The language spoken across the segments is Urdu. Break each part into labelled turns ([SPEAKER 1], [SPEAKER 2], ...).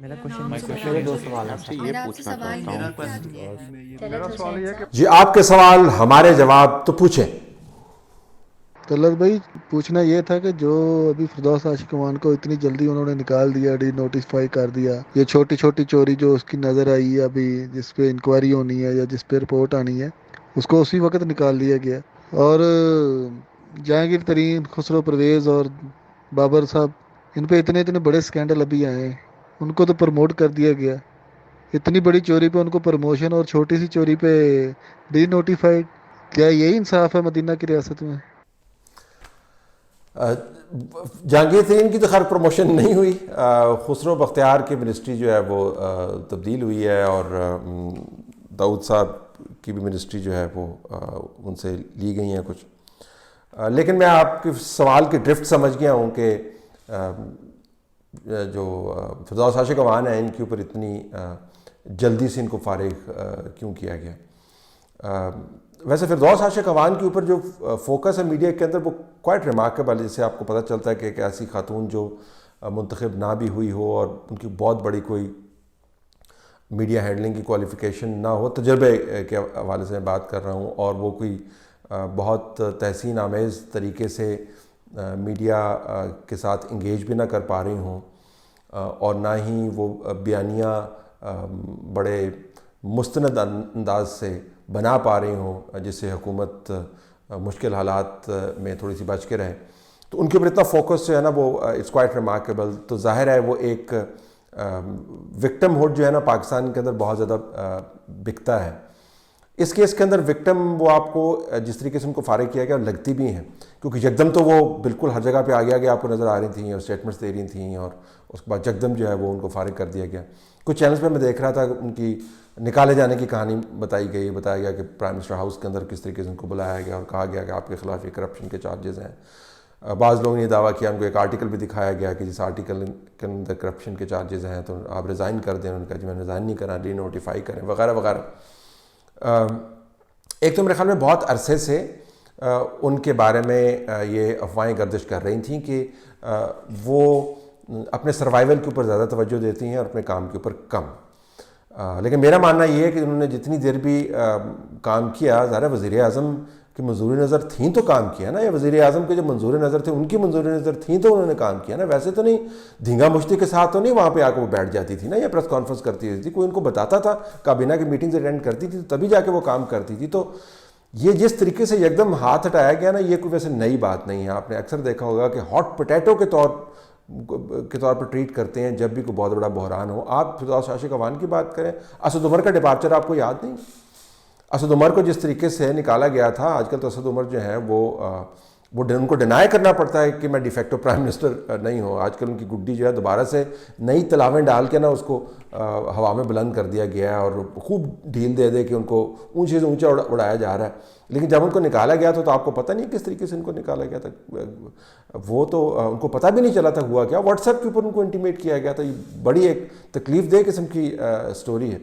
[SPEAKER 1] میرا
[SPEAKER 2] میرے دو سوال ہیں.
[SPEAKER 3] آپ سے یہ پوچھنا چاہتا ہوں.
[SPEAKER 4] میرا سوال یہ ہے کہ
[SPEAKER 5] جی آپ کے سوال ہمارے جواب تو پوچھیں.
[SPEAKER 4] طلعت بھائی پوچھنا یہ تھا کہ جو ابھی فردوس عاشق امان کو اتنی جلدی انہوں نے نکال دیا, ڈی نوٹیفائی کر دیا, یہ چھوٹی چھوٹی چوری جو اس کی نظر آئی ہے ابھی, جس پہ انکوائری ہونی ہے یا جس پہ رپورٹ آنی ہے, اس کو اسی وقت نکال دیا گیا. اور جہانگیر ترین, خسرو پرویز اور بابر صاحب, ان پہ اتنے بڑے سکینڈل ابھی آئے ہیں, ان کو تو پروموٹ کر دیا گیا. اتنی بڑی چوری پہ ان کو پروموشن اور چھوٹی سی چوری پہ ڈی نوٹیفائڈ. کیا یہی انصاف ہے مدینہ کی ریاست میں؟
[SPEAKER 5] جہانگیر ترین کی تو خیر پروموشن نہیں ہوئی, خسرو بختیار کی منسٹری جو ہے وہ تبدیل ہوئی ہے, اور داؤد صاحب کی بھی منسٹری جو ہے وہ ان سے لی گئی ہیں کچھ. لیکن میں آپ کے سوال کی ڈرفٹ سمجھ گیا ہوں کہ جو فردوس عاشق امان ہیں ان کے اوپر اتنی جلدی سے ان کو فارغ کیوں کیا گیا. ویسے فردوس عاشق امان کے اوپر جو فوکس ہے میڈیا کے اندر وہ کوائٹ ریمارکیبل ہے, جس سے آپ کو پتہ چلتا ہے کہ ایک ایسی خاتون جو منتخب نہ بھی ہوئی ہو اور ان کی بہت بڑی کوئی میڈیا ہینڈلنگ کی کوالیفیکیشن نہ ہو, تجربے کے حوالے سے میں بات کر رہا ہوں, اور وہ کوئی بہت تحسین آمیز طریقے سے میڈیا کے ساتھ انگیج بھی نہ کر پا رہی ہوں, اور نہ ہی وہ بیانیہ بڑے مستند انداز سے بنا پا رہی ہوں جس سے حکومت مشکل حالات میں تھوڑی سی بچ کے رہے, تو ان کے اوپر اتنا فوکس جو ہے نا وہ اٹس کوائٹ ریمارکیبل. تو ظاہر ہے وہ ایک وکٹم ہوڈ جو ہے نا پاکستان کے اندر بہت زیادہ بکتا ہے. اس کیس کے اندر وکٹم وہ آپ کو جس طریقے سے ان کو فارغ کیا گیا لگتی بھی ہیں, کیونکہ یکدم تو وہ بالکل ہر جگہ پہ آگے آپ کو نظر آ رہی تھیں اور اسٹیٹمنٹس دے رہی تھیں, اور اس کے بعد یکدم جو ہے وہ ان کو فارغ کر دیا گیا. کچھ چینلز پہ میں دیکھ رہا تھا ان کی نکالے جانے کی کہانی بتایا گیا کہ پرائم منسٹر ہاؤس کے اندر کس طریقے سے ان کو بلایا گیا اور کہا گیا کہ آپ کے خلاف یہ کرپشن کے چارجز ہیں. بعض لوگوں نے یہ دعویٰ کیا, ان کو ایک آرٹیکل بھی دکھایا گیا کہ جس آرٹیکل کے اندر کرپشن کے چارجز ہیں تو آپ ریزائن کر دیں. انہوں نے کہا جی میں ریزائن نہیں کرا, ری نوٹیفائی کریں وغیرہ وغیرہ. ایک تو میرے خیال میں بہت عرصے سے ان کے بارے میں یہ افواہیں گردش کر رہی تھیں کہ وہ اپنے سروائیول کے اوپر زیادہ توجہ دیتی ہیں اور اپنے کام کے اوپر کم. لیکن میرا ماننا یہ ہے کہ انہوں نے جتنی دیر بھی کام کیا, ظاہر وزیر اعظم کی منظور نظر تھیں تو کام کیا نا, یا وزیر اعظم کے جو منظور نظر تھے ان کی منظور نظر تھیں تو انہوں نے کام کیا نا. ویسے تو نہیں دھینگا مشتی کے ساتھ تو نہیں وہاں پہ آ کے وہ بیٹھ جاتی تھی نا, یا پریس کانفرنس کرتی تھی, کوئی ان کو بتاتا تھا, کابینہ کی میٹنگز اٹینڈ کرتی تھی تبھی جا کے وہ کام کرتی تھی. تو یہ جس طریقے سے یکدم ہاتھ ہٹایا گیا نا, یہ کوئی ویسے نئی بات نہیں ہے. آپ نے اکثر دیکھا ہوگا کہ ہاٹ پوٹیٹو کے طور پر ٹریٹ کرتے ہیں جب بھی کوئی بہت بڑا بحران ہو. آپ فردوس عاشق امان کی بات کریں, اسد عمر کا ڈپارچر آپ کو یاد نہیں؟ اسد عمر کو جس طریقے سے نکالا گیا تھا, آج کل تو اسد عمر جو ہیں وہ ان کو ڈینائی کرنا پڑتا ہے کہ میں ڈی فیکٹو پرائم منسٹر نہیں ہوں. آج کل ان کی گڈی جو ہے دوبارہ سے نئی تلاویں ڈال کے نا اس کو ہوا میں بلند کر دیا گیا ہے, اور خوب ڈھیل دے کے ان کو اونچے سے اونچا اڑایا جا رہا ہے. لیکن جب ان کو نکالا گیا تو آپ کو پتہ نہیں کس طریقے سے ان کو نکالا گیا تھا. وہ تو ان کو پتہ بھی نہیں چلا تھا ہوا کیا. واٹس ایپ کے اوپر ان کو انٹیمیٹ کیا گیا تھا. یہ بڑی ایک تکلیف دہ قسم کی سٹوری ہے.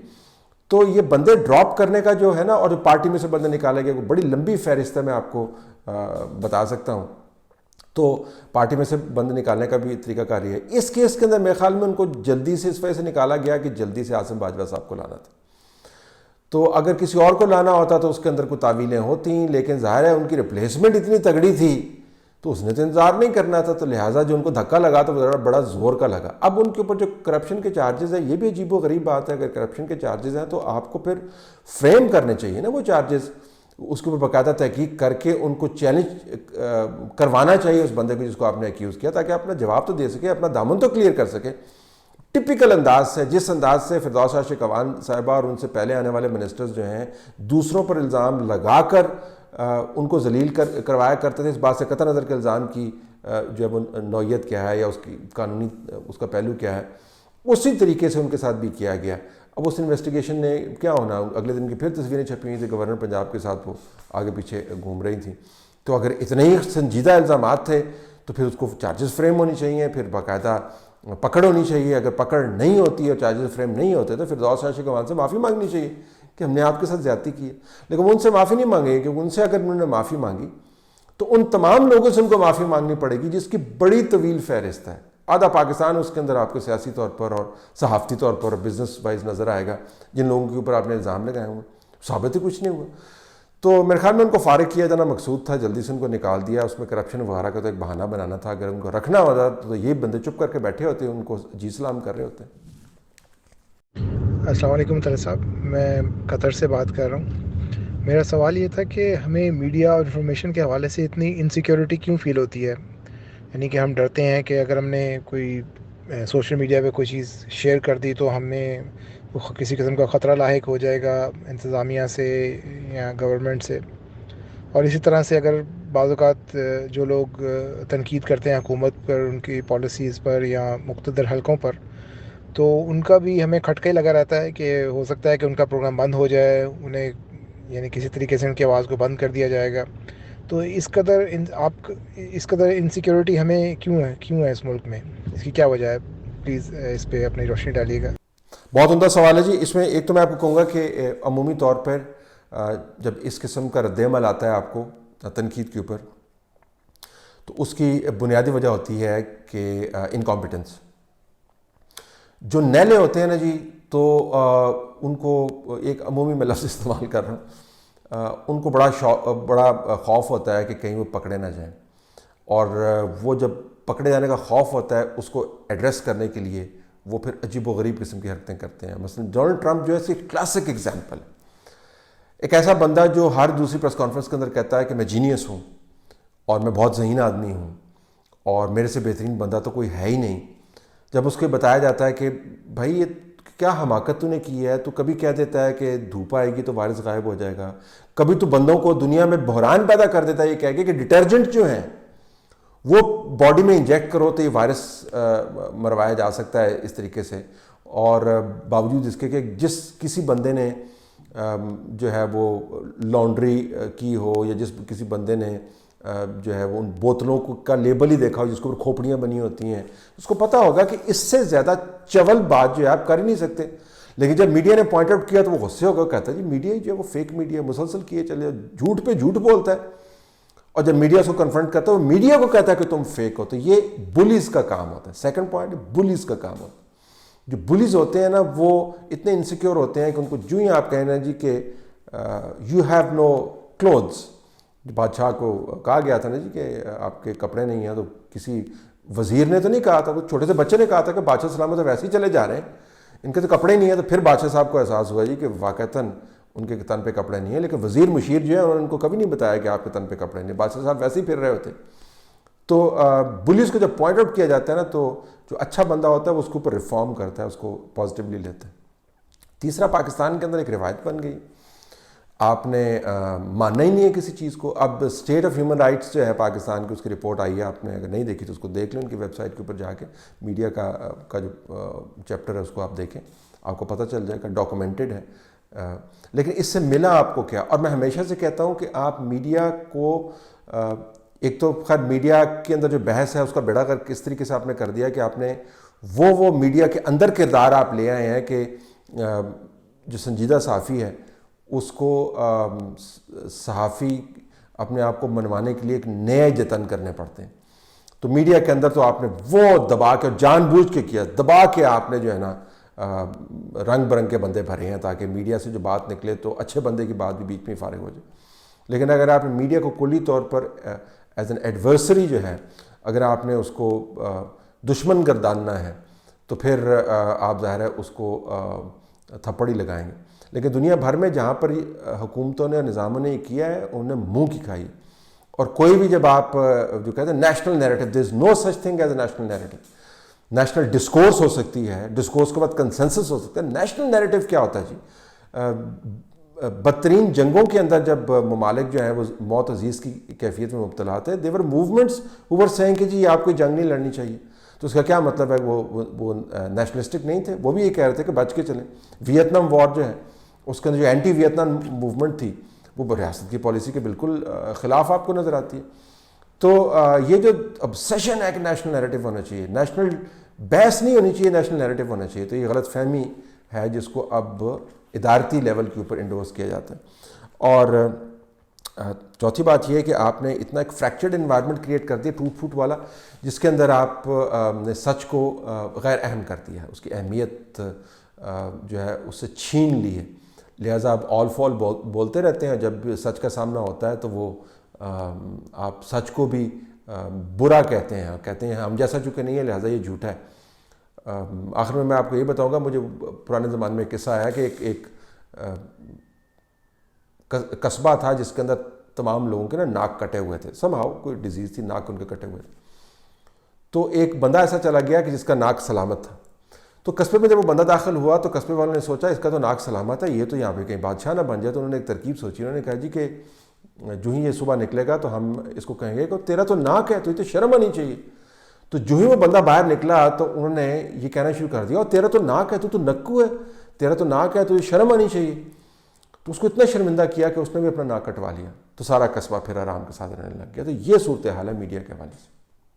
[SPEAKER 5] تو یہ بندے ڈراپ کرنے کا جو ہے نا, اور جو پارٹی میں سے بندے نکالے گئے, وہ بڑی لمبی فہرست ہے, میں آپ کو بتا سکتا ہوں. تو پارٹی میں سے بندے نکالنے کا بھی طریقہ کاری ہے. اس کیس کے اندر میرے خیال میں ان کو جلدی سے اس وجہ سے نکالا گیا کہ جلدی سے عاصم باجوہ صاحب کو لانا تھا. تو اگر کسی اور کو لانا ہوتا تو اس کے اندر کوئی تعویلیں ہوتی, لیکن ظاہر ہے ان کی ریپلیسمنٹ اتنی تگڑی تھی تو اس نے تو انتظار نہیں کرنا تھا. تو لہٰذا جو ان کو دھکا لگا تو وہ بڑا زور کا لگا. اب ان کے اوپر جو کرپشن کے چارجز ہیں, یہ بھی عجیب و غریب بات ہے. اگر کرپشن کے چارجز ہیں تو آپ کو پھر فریم کرنے چاہیے نا وہ چارجز, اس کے اوپر باقاعدہ تحقیق کر کے ان کو چیلنج کروانا چاہیے اس بندے کو جس کو آپ نے ایکیوز کیا, تاکہ اپنا جواب تو دے سکے, اپنا دامن تو کلیئر کر سکے. ٹپیکل انداز سے, جس انداز سے فردوس عاشق امان صاحبہ اور ان سے پہلے آنے والے منسٹرز جو ہیں دوسروں پر الزام لگا کر ان کو ذلیل کروایا کرتے تھے, اس بات سے قطع نظر کے الزام کی جو ہے وہ نوعیت کیا ہے یا اس کی قانونی اس کا پہلو کیا ہے, اسی طریقے سے ان کے ساتھ بھی کیا گیا. اب اس انویسٹیگیشن نے کیا ہونا, اگلے دن کی پھر تصویریں چھپی ہوئی تھیں گورنر پنجاب کے ساتھ, وہ آگے پیچھے گھوم رہی تھیں. تو اگر اتنے ہی سنجیدہ الزامات تھے تو پھر اس کو چارجز فریم ہونی چاہیے, پھر باقاعدہ پکڑ ہونی چاہیے. اگر پکڑ نہیں ہوتی اور چارجز فریم نہیں ہوتے تو فردوس عاشق امان سے معافی مانگنی چاہیے کہ ہم نے آپ کے ساتھ زیادتی کی ہے. لیکن وہ ان سے معافی نہیں مانگے, کیونکہ ان سے اگر انہوں نے معافی مانگی تو ان تمام لوگوں سے ان کو معافی مانگنی پڑے گی جس کی بڑی طویل فہرست ہے. آدھا پاکستان اس کے اندر آپ کو سیاسی طور پر اور صحافتی طور پر اور بزنس وائز نظر آئے گا. جن لوگوں کے اوپر آپ نے الزام لگائے ہوئے ثابت ہی کچھ نہیں ہوا. تو میرے خیال میں ان کو فارغ کیا جانا مقصود تھا, جلدی سے ان کو نکال دیا. اس میں کرپشن وغیرہ کا تو ایک بہانہ بنانا تھا. اگر ان کو رکھنا ہوتا تو یہ بندے چپ کر کے بیٹھے ہوتے, ان کو جی سلام کر رہے ہوتے.
[SPEAKER 1] السلام علیکم طلعت صاحب, میں قطر سے بات کر رہا ہوں. میرا سوال یہ تھا کہ ہمیں میڈیا اور انفارمیشن کے حوالے سے اتنی انسیکیورٹی کیوں فیل ہوتی ہے؟ یعنی کہ ہم ڈرتے ہیں کہ اگر ہم نے کوئی سوشل میڈیا پہ کوئی چیز شیئر کر دی تو ہمیں کسی قسم کا خطرہ لاحق ہو جائے گا انتظامیہ سے یا گورنمنٹ سے. اور اسی طرح سے اگر بعض اوقات جو لوگ تنقید کرتے ہیں حکومت پر, ان کی پالیسیز پر یا مقتدر حلقوں پر, تو ان کا بھی ہمیں کھٹکا ہی لگا رہتا ہے کہ ہو سکتا ہے کہ ان کا پروگرام بند ہو جائے, انہیں یعنی کسی طریقے سے ان کی آواز کو بند کر دیا جائے گا. تو اس قدر انسیکیورٹی ہمیں کیوں ہے اس ملک میں؟ اس کی کیا وجہ ہے؟ پلیز اس پہ اپنی روشنی ڈالیے گا.
[SPEAKER 5] بہت عمدہ سوال ہے جی. اس میں ایک تو میں آپ کو کہوں گا کہ عمومی طور پر جب اس قسم کا رد عمل آتا ہے آپ کو تنقید کے اوپر, تو اس کی بنیادی وجہ ہوتی ہے کہ انکمپیٹنس. جو نیلے ہوتے ہیں نا جی, تو ان کو ایک عمومی میں لفظ استعمال کر رہا ہوں, ان کو بڑا خوف ہوتا ہے کہ کہیں وہ پکڑے نہ جائیں. اور وہ جب پکڑے جانے کا خوف ہوتا ہے, اس کو ایڈریس کرنے کے لیے وہ پھر عجیب و غریب قسم کی حرکتیں کرتے ہیں. مثلا ڈونلڈ ٹرمپ جو ہے اس کی کلاسک ایگزامپل ہے. ایک ایسا بندہ جو ہر دوسری پریس کانفرنس کے اندر کہتا ہے کہ میں جینیس ہوں اور میں بہت ذہین آدمی ہوں اور میرے سے بہترین بندہ تو کوئی ہے ہی نہیں. جب اس کو بتایا جاتا ہے کہ بھائی یہ کیا حماقت تو نے کی ہے, تو کبھی کہہ دیتا ہے کہ دھوپ آئے گی تو وائرس غائب ہو جائے گا, کبھی تو بندوں کو دنیا میں بحران پیدا کر دیتا ہے یہ کہہ کے کہ ڈٹرجنٹ جو ہیں وہ باڈی میں انجیکٹ کرو تو یہ وائرس مروایا جا سکتا ہے اس طریقے سے. اور باوجود اس کے کہ جس کسی بندے نے جو ہے وہ لانڈری کی ہو, یا جس کسی بندے نے جو ہے وہ ان بوتلوں کا لیبل ہی دیکھا ہو جس کے اوپر کھوپڑیاں بنی ہوتی ہیں, اس کو پتہ ہوگا کہ اس سے زیادہ چول بات جو ہے آپ کر ہی نہیں سکتے. لیکن جب میڈیا نے پوائنٹ آؤٹ کیا تو وہ غصے ہو گیا, کہتا ہے جی میڈیا جو ہے وہ فیک میڈیا مسلسل کیے چلے, جھوٹ پہ جھوٹ بولتا ہے. اور جب میڈیا اس کو کنفرنٹ کرتا ہے وہ میڈیا کو کہتا ہے کہ تم فیک ہو. تو یہ بلیز کا کام ہوتا ہے. سیکنڈ پوائنٹ, بلیز کا کام ہوتا ہے. جو بلیز ہوتے ہیں نا وہ اتنے انسیکیور ہوتے ہیں کہ ان کو جو ہی آپ کہیں نا جی کہ یو ہیو نو کلوتھس. بادشاہ کو کہا گیا تھا نا جی کہ آپ کے کپڑے نہیں ہیں, تو کسی وزیر نے تو نہیں کہا تھا, چھوٹے سے بچے نے کہا تھا کہ بادشاہ سلامت تو ویسے ہی چلے جا رہے ہیں, ان کے تو کپڑے نہیں ہیں. تو پھر بادشاہ صاحب کو احساس ہوا جی کہ واقعتاً ان کے تن پہ کپڑے نہیں ہیں. لیکن وزیر مشیر جو ہے انہوں نے ان کو کبھی نہیں بتایا کہ آپ کے تن پہ کپڑے نہیں, بادشاہ صاحب ویسے ہی پھر رہے ہوتے. تو بلیز کو جب پوائنٹ آؤٹ کیا جاتا ہے نا, تو جو اچھا بندہ ہوتا ہے وہ اس کے اوپر ریفارم کرتا ہے, اس کو پازیٹیولی لیتا ہے. تیسرا, پاکستان کے اندر ایک روایت بن گئی, آپ نے ماننا ہی نہیں ہے کسی چیز کو. اب اسٹیٹ آف ہیومن رائٹس جو ہے پاکستان کی, اس کی رپورٹ آئی ہے, آپ نے اگر نہیں دیکھی تو اس کو دیکھ لیں, ان کی ویب سائٹ کے اوپر جا کے میڈیا کا جو چیپٹر ہے اس کو آپ دیکھیں, آپ کو پتہ چل جائے گا, ڈاکومنٹڈ ہے. لیکن اس سے ملا آپ کو کیا؟ اور میں ہمیشہ سے کہتا ہوں کہ آپ میڈیا کو ایک تو خیر میڈیا کے اندر جو بحث ہے اس کا بیڑا کر کس طریقے سے آپ نے کر دیا کہ آپ نے وہ میڈیا کے اندر کردار آپ لے آئے ہیں کہ جو سنجیدہ صحافی ہے اس کو صحافی اپنے آپ کو منوانے کے لیے ایک نئے جتن کرنے پڑتے ہیں. تو میڈیا کے اندر تو آپ نے وہ دبا کے, جان بوجھ کے کیا, دبا کے آپ نے جو ہے نا رنگ برنگ کے بندے بھرے ہیں تاکہ میڈیا سے جو بات نکلے تو اچھے بندے کی بات بھی بیچ میں فارغ ہو جائے. لیکن اگر آپ نے میڈیا کو کلی طور پر ایز این ایڈورسری جو ہے اگر آپ نے اس کو دشمن گرداننا ہے تو پھر آپ ظاہر ہے اس کو تھپڑ ہی لگائیں گے. لیکن دنیا بھر میں جہاں پر حکومتوں نے اور نظاموں نے یہ کیا ہے انہوں نے منہ کی کھائی. اور کوئی بھی جب آپ جو کہتے ہیں national narrative, there is no such thing as a national narrative. National discourse ہو سکتی ہے, ڈسکورس کے بعد کنسنسس ہو سکتا ہے. نیشنل نیریٹو کیا ہوتا ہے جی؟ بدترین جنگوں کے اندر جب ممالک جو ہیں وہ موت عزیز کی کیفیت میں مبتلا تھے, دیور موومنٹس ہو ور سیئنگ کہ جی آپ کو جنگ نہیں لڑنی چاہیے. تو اس کا کیا مطلب ہے؟ وہ نیشنلسٹک نہیں تھے, وہ بھی یہ کہہ رہے تھے کہ بچ کے چلیں. ویتنام وار جو ہے اس کے اندر جو اینٹی ویتنام موومنٹ تھی وہ ریاست کی پالیسی کے بالکل خلاف آپ کو نظر آتی ہے. تو یہ جو obsession ہے کہ نیشنل نیریٹو ہونا چاہیے, نیشنل بحث نہیں ہونی چاہیے, نیشنل نیریٹو ہونا چاہیے, تو یہ غلط فہمی ہے جس کو اب ادارتی لیول کے اوپر انڈورس کیا جاتا ہے. اور چوتھی بات یہ ہے کہ آپ نے اتنا ایک فریکچرڈ انوائرمنٹ کریٹ کر دیا ٹوٹ پھوٹ والا، جس کے اندر آپ نے سچ کو غیر اہم کر دیا ہے، اس کی اہمیت جو ہے اس سے چھین لی ہے. لہٰذا آپ آل فال بولتے رہتے ہیں، جب سچ کا سامنا ہوتا ہے تو وہ آپ سچ کو بھی برا کہتے ہیں، کہتے ہیں ہم جیسا چونکہ نہیں ہے لہٰذا یہ جھوٹا ہے. آخر میں آپ کو یہ بتاؤں گا، مجھے پرانے زمانے میں ایک قصہ آیا کہ ایک قصبہ تھا جس کے اندر تمام لوگوں کے نا ناک کٹے ہوئے تھے، سمہاؤ کوئی ڈیزیز تھی، ناک ان کے کٹے ہوئے تھے. تو ایک بندہ ایسا چلا گیا کہ جس کا ناک سلامت تھا. تو قصبے میں جب وہ بندہ داخل ہوا تو قصبے والوں نے سوچا اس کا تو ناک سلامت ہے، یہ تو یہاں پہ کہیں بادشاہ نہ بن جائے. تو انہوں نے ایک ترکیب سوچی، انہوں نے کہا جی کہ جو ہی یہ صبح نکلے گا تو ہم اس کو کہیں گے کہ تیرا تو ناک ہے، تو یہ تو شرم آنی چاہیے. تو جو ہی وہ بندہ باہر نکلا تو انہوں نے یہ کہنا شروع کر دیا، اور تیرا تو ناک ہے، تو نکو ہے، تیرا تو ناک ہے، تو یہ شرم آنی چاہیے. تو اس کو اتنا شرمندہ کیا کہ اس نے بھی اپنا ناک کٹوا لیا. تو سارا قصبہ پھر آرام کے ساتھ رہنے لگ گیا. تو یہ صورتحال ہے میڈیا کے حوالے سے.